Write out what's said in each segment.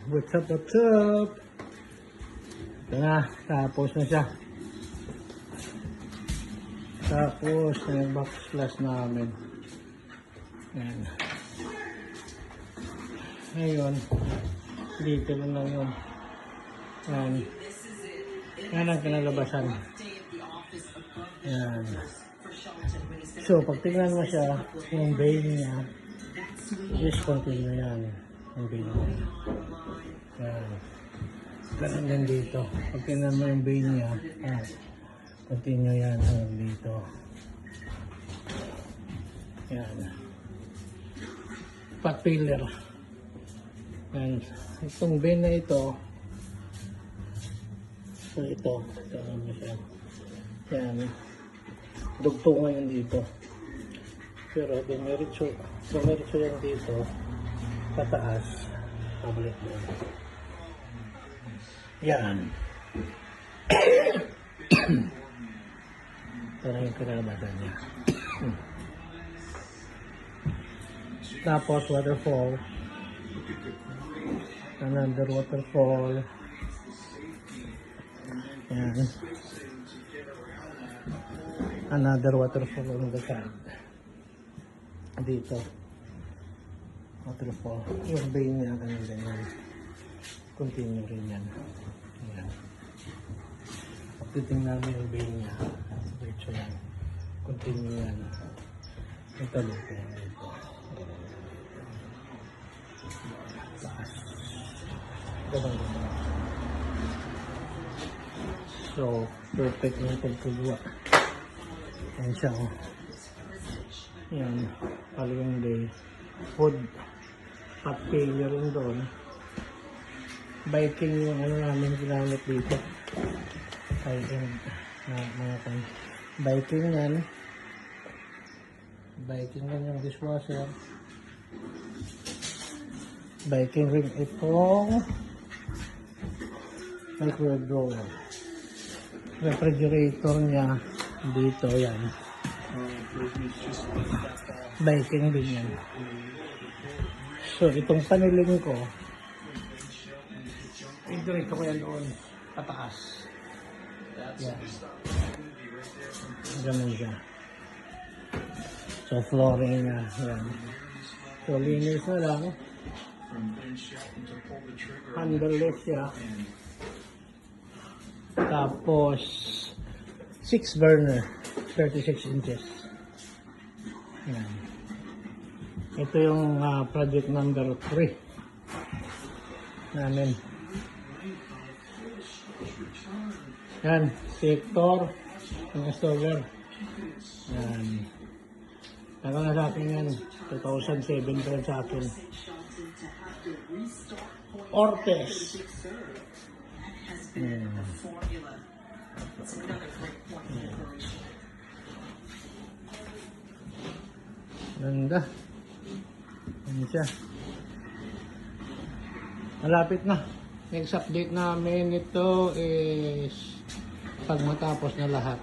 What's up, what's up? Ito na, tapos na siya. Tapos na yung box plus namin. Ayan. Ngayon, dito na lang yun. Ayan. Yan ang kinalabasan. Ayan. So, pag tingnan mo siya, yung vein niya, just continue yan. Yung vein niya. Ayan. Ganun din dito. Pag tingnan mo yung vein niya, ayan. Continue yan hanggang dito. Ayan. Pat pillar. Ayan. Itong vein na ito, so ito, tingnan mo siya. Ayan. Dugtungan yan dito. Pero dumiritso yan dito, pataas, pabalik mo. Yan. Ito na yung kinalabasan niya. Tapos waterfall. Another waterfall. Yan. Another waterfall on the side. Dito. Waterfall. Yung vein niya, ganun din yan. Continue rin yan. Ayan. Titingnan namin yung vein niya. Diretso yan. Continue yan. Ito dito yan. Dito. Taas. Ganun. So, perfect yung pagkagawa. Ayan siya, oh. Yan. Following day. Food. Pat failure rin doon. Biking yung ano namin ginamit dito. Biking mga kan. Biking yan. Biking yan yung dishwasher. Biking rin itong microwave drawer. Refrigerator niya dito yan. Biking din yan. So itong paniling ko, diretso ko yan doon, pataas. Yan. Ganun siya. So flooring niya. Yan. So linis na lang. Handleless siya. Tapos 6 burner, 36 inches. Yan. Ito yung project number 3 namin. Yan, sector, yung installer. Yan. Tagal na sa akin yan, 2007 pa sa akin. Ortes. Yan. Ganda. Yan siya. Malapit na. Next update namin ito is pag matapos na lahat.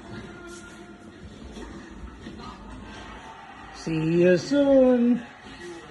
See you soon!